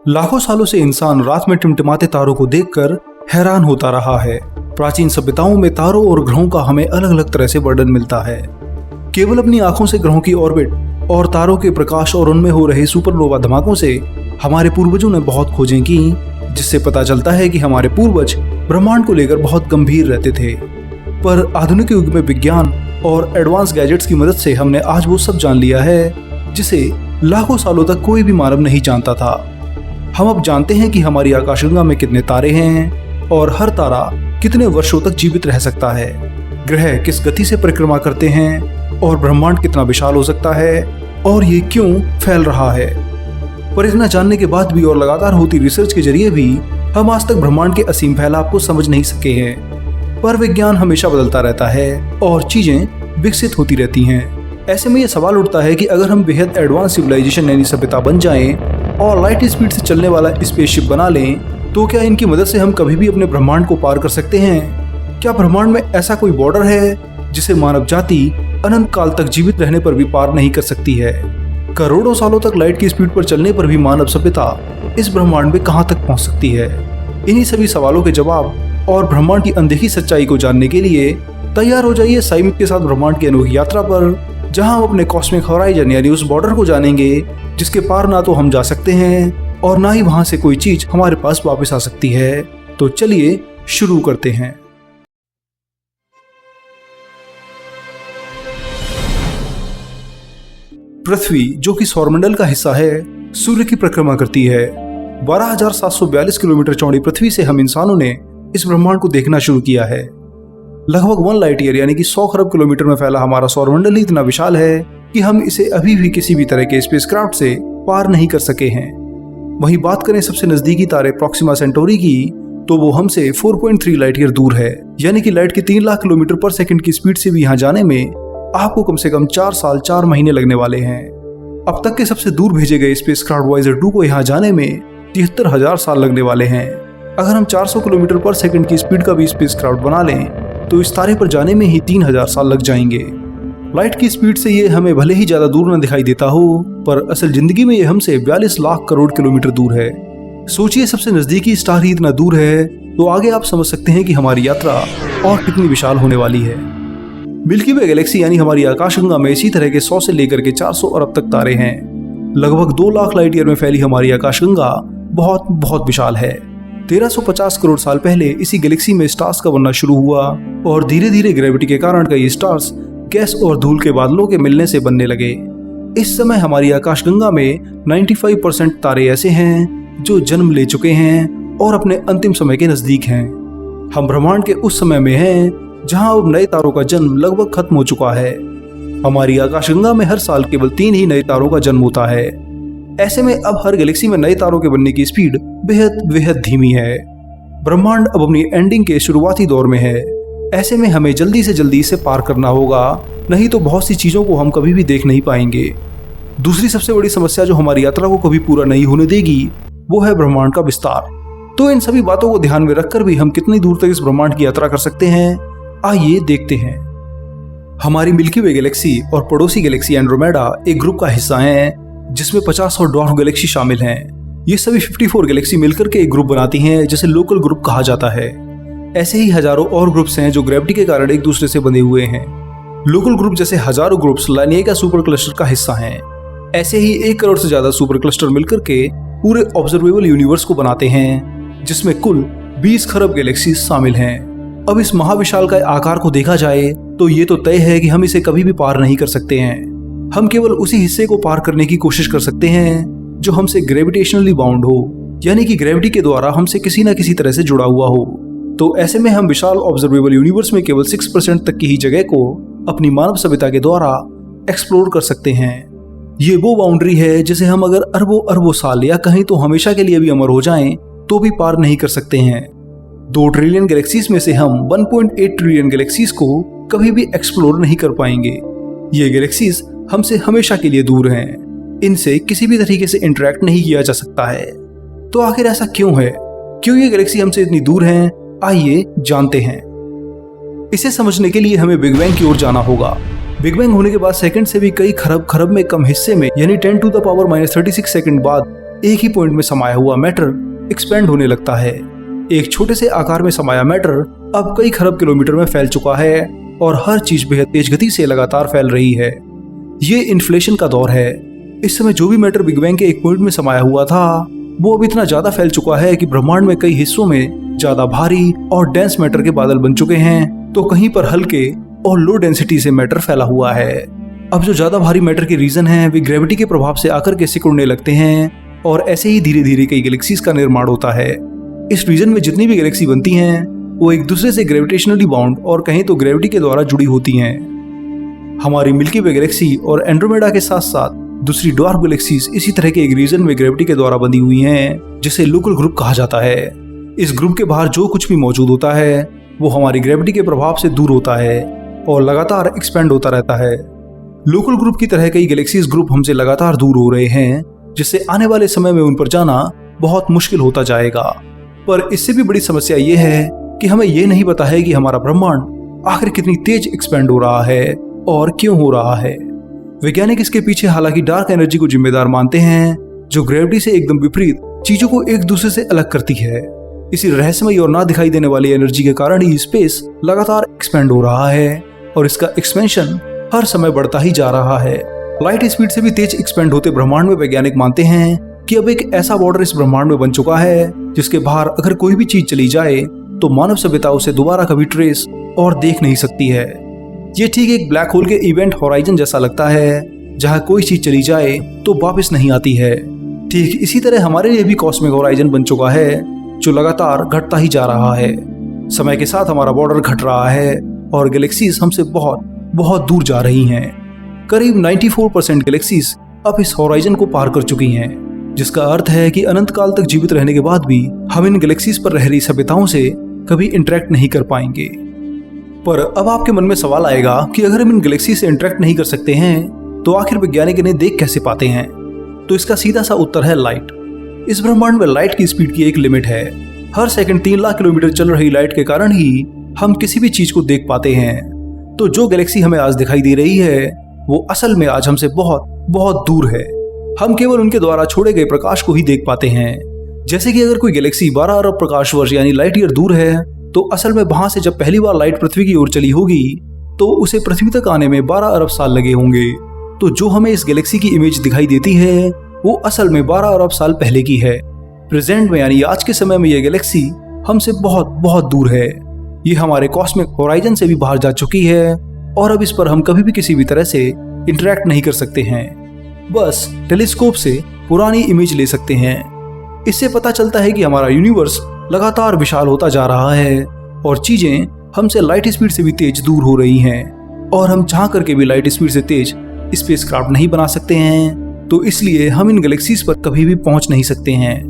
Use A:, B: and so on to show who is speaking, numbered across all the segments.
A: लाखों सालों से इंसान रात में टिमटिमाते तारों को देखकर हैरान होता रहा है। प्राचीन सभ्यताओं में तारों और ग्रहों का हमें अलग अलग तरह से वर्णन मिलता है। केवल अपनी आंखों से ग्रहों की ऑर्बिट और तारों के प्रकाश और उनमें हो रहे सुपरनोवा धमाकों से हमारे पूर्वजों ने बहुत खोजें की, जिससे पता चलता है कि हमारे पूर्वज ब्रह्मांड को लेकर बहुत गंभीर रहते थे। पर आधुनिक युग में विज्ञान और एडवांस गैजेट्स की मदद से हमने आज वो सब जान लिया है जिसे लाखों सालों तक कोई भी मानव नहीं जानता था। हम अब जानते हैं कि हमारी आकाशगंगा में कितने तारे हैं और हर तारा कितने वर्षों तक जीवित रह सकता है, ग्रह किस गति से परिक्रमा करते हैं और ब्रह्मांड कितना विशाल हो सकता है और ये क्यों फैल रहा है। पर इतना जानने के बाद भी और लगातार होती रिसर्च के जरिए भी हम आज तक ब्रह्मांड के असीम फैलाव को समझ नहीं सके हैं। पर विज्ञान हमेशा बदलता रहता है और चीजें विकसित होती रहती हैं। ऐसे में यह सवाल उठता है कि अगर हम बेहद एडवांस सिविलाइजेशन यानी सभ्यता बन जाएं और लाइट स्पीड से चलने वाला स्पेसशिप बना लें, तो क्या इनकी मदद से हम कभी भी अपने ब्रह्मांड को पार कर सकते हैं? क्या ब्रह्मांड में ऐसा कोई बॉर्डर है जिसे मानव जाति अनंत काल तक जीवित रहने पर भी पार नहीं कर सकती है? करोड़ों सालों तक लाइट की स्पीड पर चलने पर भी मानव सभ्यता इस ब्रह्मांड में कहां तक पहुंच सकती है? इन्हीं सभी सवालों के जवाब और ब्रह्मांड की अनदेखी सच्चाई को जानने के लिए तैयार हो जाइए साइमिक के साथ ब्रह्मांड की अनोखी यात्रा पर, जहां हम अपने कॉस्मिक होराइजन यानी उस बॉर्डर को जानेंगे जिसके पार ना तो हम जा सकते हैं और ना ही वहां से कोई चीज हमारे पास वापस आ सकती है। तो चलिए शुरू करते हैं। पृथ्वी, जो कि सौरमंडल का हिस्सा है, सूर्य की परिक्रमा करती है। 12,742 किलोमीटर चौड़ी पृथ्वी से हम इंसानों ने इस ब्रह्मांड को देखना शुरू किया है। लगभग 1 लाइट ईयर यानी कि 100 खरब किलोमीटर में फैला हमारा सौरमंडल ही इतना विशाल है कि हम इसे अभी भी किसी भी तरह के स्पेसक्राफ्ट से पार नहीं कर सके हैं। वहीं बात करें सबसे नजदीकी तारे प्रोक्सिमा सेंटोरी की, तो वो हमसे 4.3 लाइट ईयर दूर है, यानी कि लाइट की 3 लाख किलोमीटर पर सेकंड की स्पीड से भी यहाँ जाने में आपको कम से कम 4 साल 4 महीने लगने वाले हैं। अब तक के सबसे दूर भेजे गए स्पेसक्राफ्ट वॉयेजर 2 को यहाँ जाने में 73,000 साल लगने वाले हैं। अगर हम 400 किलोमीटर पर सेकंड की स्पीड का भी स्पेसक्राफ्ट बना लें तो इस तारे पर जाने में ही 3,000 साल लग जाएंगे। लाइट की स्पीड से ये हमें भले ही ज्यादा दूर न दिखाई देता हो, पर असल जिंदगी में ये हमसे 42 लाख करोड़ किलोमीटर दूर है। सोचिए, सबसे नजदीकी स्टार ही इतना दूर है, तो आगे आप समझ सकते हैं कि हमारी यात्रा और कितनी विशाल होने वाली है। मिल्की वे गैलेक्सी यानी हमारी आकाशगंगा में इसी तरह के 100 से लेकर के 400 अरब तक तारे हैं। लगभग 2 लाख लाइट ईयर में फैली हमारी आकाशगंगा बहुत बहुत विशाल है। 1350 करोड़ साल पहले इसी गैलेक्सी में स्टार्स का बनना शुरू हुआ और धीरे धीरे ग्रेविटी के कारण कई स्टार्स गैस और धूल के बादलों के मिलने से बनने लगे। इस समय हमारी आकाशगंगा में 95% तारे ऐसे हैं जो जन्म ले चुके हैं और अपने अंतिम समय के नजदीक हैं। हम ब्रह्मांड के उस समय में हैं जहां अब नए तारों का जन्म लगभग खत्म हो चुका है। हमारी आकाशगंगा में हर साल केवल 3 ही नए तारों का जन्म होता है। ऐसे में अब हर गैलेक्सी में नए तारों के बनने की स्पीड बेहद धीमी है। ब्रह्मांड अब अपनी एंडिंग के शुरुआती दौर में है। ऐसे में हमें जल्दी से जल्दी इसे पार करना होगा, नहीं तो बहुत सी चीजों को हम कभी भी देख नहीं पाएंगे। दूसरी सबसे बड़ी समस्या जो हमारी यात्रा को कभी पूरा नहीं होने देगी, वो है ब्रह्मांड का विस्तार। तो इन सभी बातों को ध्यान में रखकर भी हम कितनी दूर तक इस ब्रह्मांड की यात्रा कर सकते हैं, आइए देखते हैं। हमारी मिल्की वे गैलेक्सी और पड़ोसी गैलेक्सी एंड्रोमेडा एक ग्रुप का हिस्सा है जिसमें 50 और ड्वार्फ गैलेक्सी शामिल हैं। ये सभी 54 गैलेक्सी मिलकर के एक ग्रुप बनाती हैं जिसे लोकल ग्रुप कहा जाता है। ऐसे ही हजारों और ग्रुप्स हैं जो ग्रेविटी के कारण एक दूसरे से बंधे हुए हैं। लोकल ग्रुप जैसे हजारों ग्रुप्स लानिका सुपर क्लस्टर का हिस्सा हैं। ऐसे ही 1 करोड़ से ज्यादा सुपर क्लस्टर मिलकर के पूरे ऑब्जर्वेबल यूनिवर्स को बनाते हैं, जिसमें कुल 20 खरब गैलेक्सी शामिल हैं। अब इस महाविशाल का आकार को देखा जाए तो ये तो तय है कि हम इसे कभी भी पार नहीं कर सकते हैं। हम केवल उसी हिस्से को पार करने की कोशिश कर सकते हैं जो हमसे ग्रेविटेशनली बाउंड हो, यानी कि ग्रेविटी के द्वारा हमसे किसी न किसी तरह से जुड़ा हुआ हो। तो ऐसे में हम विशाल ऑब्जर्वेबल यूनिवर्स में केवल 6% तक की ही जगह को अपनी मानव सभ्यता के द्वारा एक्सप्लोर कर सकते हैं। ये वो बाउंड्री है जिसे हम अगर अरबों अरबों साल या कहीं तो हमेशा के लिए भी अमर हो जाएं तो भी पार नहीं कर सकते हैं। 2 ट्रिलियन गैलेक्सीज में से हम 1.8 ट्रिलियन गैलेक्सीज को कभी भी एक्सप्लोर नहीं कर पाएंगे। ये गैलेक्सीज हमसे हमेशा के लिए दूर हैं। इनसे किसी भी तरीके से इंटरेक्ट नहीं किया जा सकता है। तो आखिर ऐसा क्यों है? क्यों ये गैलेक्सी हमसे इतनी दूर हैं? आइए जानते हैं। इसे समझने के लिए हमें बिग बैंग की ओर जाना होगा। बिग बैंग होने के बाद सेकंड से भी कई खरब में कम हिस्से में यानी 10 to the power -36 सेकंड बाद एक ही पॉइंट में समाया हुआ मैटर एक्सपेंड होने लगता है। एक छोटे से आकार में समाया मैटर अब कई खरब किलोमीटर में फैल चुका है और हर चीज बेहद तेज गति से लगातार फैल रही है। ये इन्फ्लेशन का दौर है। इस समय जो भी मैटर बिग बैंग के एक पॉइंट में समाया हुआ था वो अब इतना ज्यादा फैल चुका है कि ब्रह्मांड में कई हिस्सों में ज्यादा भारी और डेंस मैटर के बादल बन चुके हैं, तो कहीं पर हल्के और लो डेंसिटी से मैटर फैला हुआ है। अब जो ज्यादा भारी मैटर के रीजन है वे ग्रेविटी के प्रभाव से आकर के सिकुड़ने लगते हैं और ऐसे ही धीरे धीरे कई गैलेक्सीज का निर्माण होता है। इस रीजन में जितनी भी गैलेक्सी बनती हैं वो एक दूसरे से ग्रेविटेशनली बाउंड और कहीं तो ग्रेविटी के द्वारा जुड़ी होती हैं। हमारी मिल्की वे गैलेक्सी और एंड्रोमेडा के साथ साथ दूसरी ड्वार्फ गैलेक्सीज इसी तरह के एक रीजन में ग्रेविटी के द्वारा बंधी हुई हैं, जिसे लोकल ग्रुप कहा जाता है। इस ग्रुप के बाहर जो कुछ भी मौजूद होता है वो हमारी ग्रेविटी के प्रभाव से दूर होता है और लगातार एक्सपेंड होता रहता है। लोकल ग्रुप की तरह कई गैलेक्सीज ग्रुप हमसे लगातार दूर हो रहे हैं, जिससे आने वाले समय में उन पर जाना बहुत मुश्किल होता जाएगा। पर इससे भी बड़ी समस्या ये है कि हमें ये नहीं पता है कि हमारा ब्रह्मांड आखिर कितनी तेज एक्सपेंड हो रहा है और क्यों हो रहा है। वैज्ञानिक इसके पीछे हालांकि डार्क एनर्जी को जिम्मेदार मानते हैं, जो ग्रेविटी से एकदम विपरीत चीजों को एक दूसरे से अलग करती है। इसी रहस्यमयी और ना दिखाई देने वाली एनर्जी के कारण ही स्पेस लगातार एक्सपेंड हो रहा है और इसका एक्सपेंशन हर समय बढ़ता ही जा रहा है। लाइट स्पीड से भी तेज एक्सपेंड होते ब्रह्मांड में वैज्ञानिक मानते हैं कि अब एक ऐसा बॉर्डर इस ब्रह्मांड में बन चुका है जिसके बाहर अगर कोई भी चीज चली जाए तो मानव सभ्यता उसे दोबारा कभी ट्रेस और देख नहीं सकती है। ये ठीक एक ब्लैक होल के इवेंट होराइजन जैसा लगता है, जहां कोई चीज चली जाए तो वापस नहीं आती है। ठीक इसी तरह हमारे लिए भी कॉस्मिक होराइजन बन चुका है, जो लगातार घटता ही जा रहा है। समय के साथ हमारा बॉर्डर घट रहा है और गैलेक्सीज हमसे बहुत बहुत दूर जा रही हैं। करीब 94% गैलेक्सीज अब इस होराइजन को पार कर चुकी हैं, जिसका अर्थ है कि अनंत काल तक जीवित रहने के बाद भी हम इन गैलेक्सीज पर रह रही सभ्यताओं से कभी इंटरेक्ट नहीं कर पाएंगे। पर अब आपके मन में सवाल आएगा कि अगर हम इन गैलेक्सी से इंटरेक्ट नहीं कर सकते हैं तो आखिर वैज्ञानिक इन्हें देख कैसे पाते हैं। तो इसका सीधा सा उत्तर है लाइट। इस ब्रह्मांड में लाइट की स्पीड की एक लिमिट है। हर सेकंड 3 लाख किलोमीटर चल रही लाइट के कारण ही हम किसी भी चीज को देख पाते हैं। तो जो गैलेक्सी हमें आज दिखाई दे रही है वो असल में आज हमसे बहुत बहुत दूर है। हम केवल उनके द्वारा छोड़े गए प्रकाश को ही देख पाते हैं। जैसे कि अगर कोई गैलेक्सी 12 अरब प्रकाश वर्ष यानी लाइट ईयर दूर है तो असल में वहां से जब पहली बार लाइट पृथ्वी की ओर चली होगी तो उसे पृथ्वी तक आने में 12 अरब साल लगे होंगे। तो जो हमें इस गैलेक्सी की इमेज दिखाई देती है वो असल में 12 अरब साल पहले की है। प्रेजेंट में यानी आज के समय में यह गैलेक्सी हमसे बहुत बहुत दूर है। ये हमारे कॉस्मिक होराइजन से भी बाहर जा चुकी है और अब इस पर हम कभी भी किसी भी तरह से इंटरेक्ट नहीं कर सकते हैं। बस टेलीस्कोप से पुरानी इमेज ले सकते हैं। इससे पता चलता है कि हमारा यूनिवर्स लगातार विशाल होता जा रहा है और चीजें हमसे लाइट स्पीड से भी तेज दूर हो रही हैं और हम चाह करके भी लाइट स्पीड से तेज स्पेसक्राफ्ट नहीं बना सकते हैं। तो इसलिए हम इन गैलेक्सीज पर कभी भी पहुंच नहीं सकते हैं।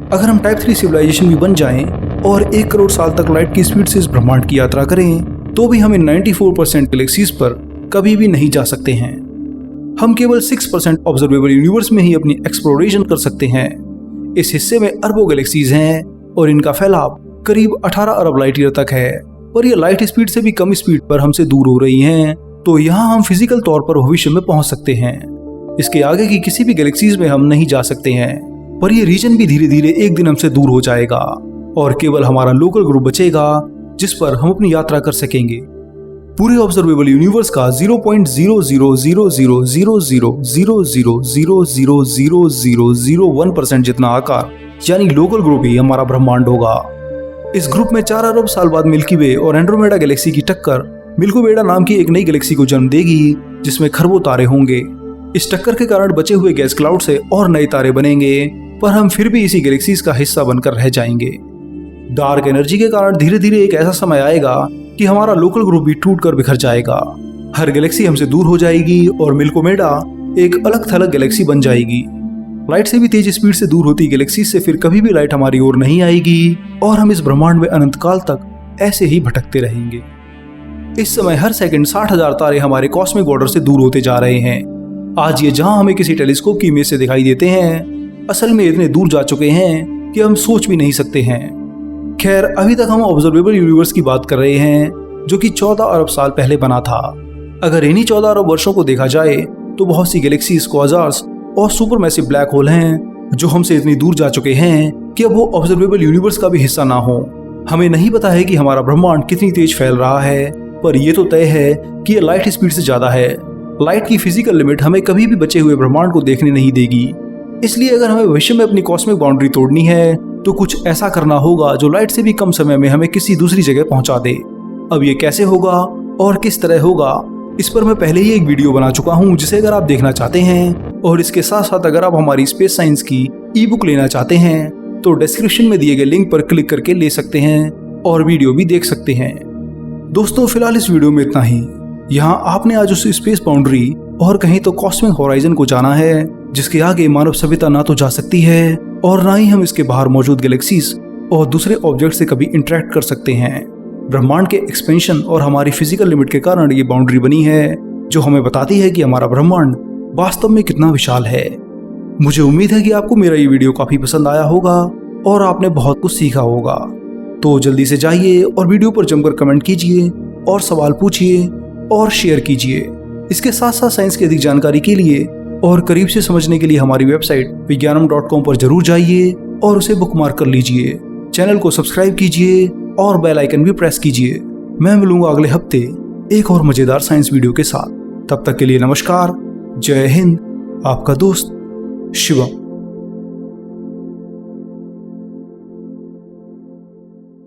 A: अगर हम टाइप 3 सिविलाइजेशन भी बन जाएं और 1 करोड़ साल तक लाइट की स्पीड से इस ब्रह्मांड की यात्रा करें तो भी हम इन 94% गैलेक्सीज पर कभी भी नहीं जा सकते हैं। हम केवल 6% ऑब्जर्वेबल यूनिवर्स में ही अपनी एक्सप्लोरेशन कर सकते हैं। इस हिस्से में अरबों गैलेक्सीज हैं और इनका फैलाव करीब 18 अरब लाइट ईयर तक है, पर ये लाइट स्पीड से भी कम स्पीड पर हमसे दूर हो रही हैं। तो यहाँ हम फिजिकल तौर पर भविष्य में पहुंच सकते हैं। इसके आगे की किसी भी गैलेक्सीज में हम नहीं जा सकते हैं, पर यह रीजन भी धीरे धीरे एक दिन हमसे दूर हो जाएगा और केवल हमारा लोकल ग्रुप बचेगा जिस पर हम अपनी यात्रा कर सकेंगे। पूरे ऑब्जर्वेबल यूनिवर्स का 0.000000000000001% जितना आकार यानी लोकल ग्रुप ही हमारा ब्रह्मांड होगा। इस ग्रुप में 4 अरब साल बाद मिल्की वे और एंड्रोमेडा गैलेक्सी की टक्कर मिल्कोवेडा नाम की एक नई गैलेक्सी को जन्म देगी, जिसमें खरबों तारे होंगे। इस टक्कर के कारण बचे हुए गैस क्लाउड से और नए तारे बनेंगे, पर हम फिर भी इसी गैलेक्सीज का हिस्सा बनकर रह जाएंगे। डार्क एनर्जी के कारण धीरे धीरे एक ऐसा समय आएगा कि हमारा लोकल ग्रुप भी टूट कर बिखर जाएगा। हर गैलेक्सी हमसे दूर हो जाएगी और मिल्कोमेडा एक अलग थलग गैलेक्सी बन जाएगी। लाइट से भी तेज स्पीड से दूर होती गैलेक्सी से फिर कभी भी लाइट हमारी ओर नहीं आएगी और हम इस ब्रह्मांड में अनंत काल तक ऐसे ही भटकते रहेंगे। इस समय हर सेकंड 60,000 तारे हमारे कॉस्मिक बॉर्डर से दूर होते जा रहे हैं। आज ये जहां हमें किसी टेलीस्कोप की इमेज से दिखाई देते हैं, असल में इतने दूर जा चुके हैं कि हम सोच भी नहीं सकते हैं। खैर, अभी तक हम ऑब्जर्वेबल यूनिवर्स की बात कर रहे हैं, जो कि 14 अरब साल पहले बना था। अगर इन्हीं 14 अरब वर्षों को देखा जाए तो बहुत सी गैलेक्सीज, क्वाज़ार्स और सुपरमैसिव ब्लैक होल हैं जो हमसे इतनी दूर जा चुके हैं कि अब वो ऑब्जर्वेबल यूनिवर्स का भी हिस्सा ना हो। हमें नहीं पता है कि हमारा ब्रह्मांड कितनी तेज फैल रहा है, पर यह तो तय है कि यह लाइट स्पीड से ज्यादा है। लाइट की फिजिकल लिमिट हमें कभी भी बचे हुए ब्रह्मांड को देखने नहीं देगी। इसलिए अगर हमें भविष्य में अपनी कॉस्मिक बाउंड्री तोड़नी है तो कुछ ऐसा करना होगा जो लाइट से भी कम समय में हमें किसी दूसरी जगह पहुंचा दे। अब ये कैसे होगा और किस तरह होगा, इस पर मैं पहले ही एक वीडियो बना चुका हूं, जिसे अगर आप देखना चाहते हैं और इसके साथ साथ अगर आप हमारी स्पेस साइंस की ई बुक लेना चाहते हैं तो डिस्क्रिप्शन में दिए गए लिंक पर क्लिक करके ले सकते हैं और वीडियो भी देख सकते हैं। दोस्तों, फिलहाल इस वीडियो में इतना ही। यहाँ आपने आज उस स्पेस बाउंड्री और कहीं तो कॉस्मिक होराइजन को जाना है जिसके आगे मानव सभ्यता ना तो जा सकती है और ना ही हम इसके बाहर मौजूद गैलेक्सीज और दूसरे ऑब्जेक्ट से कभी इंटरेक्ट कर सकते हैं। ब्रह्मांड के एक्सपेंशन और हमारी फिजिकल लिमिट के कारण ये बाउंड्री बनी है जो हमें बताती है कि हमारा ब्रह्मांड वास्तव में कितना विशाल है। मुझे उम्मीद है कि आपको मेरा ये वीडियो काफी पसंद आया होगा और आपने बहुत कुछ सीखा होगा। तो जल्दी से जाइए और वीडियो पर जमकर कमेंट कीजिए और सवाल पूछिए और शेयर कीजिए। इसके साथ साथ साइंस की अधिक जानकारी के लिए और करीब से समझने के लिए हमारी वेबसाइट विज्ञानम.com पर जरूर जाइए और उसे बुकमार्क कर लीजिए। चैनल को सब्सक्राइब कीजिए और बेल आइकन भी प्रेस कीजिए। मैं मिलूंगा अगले हफ्ते एक और मजेदार साइंस वीडियो के साथ। तब तक के लिए नमस्कार, जय हिंद, आपका दोस्त शिवम।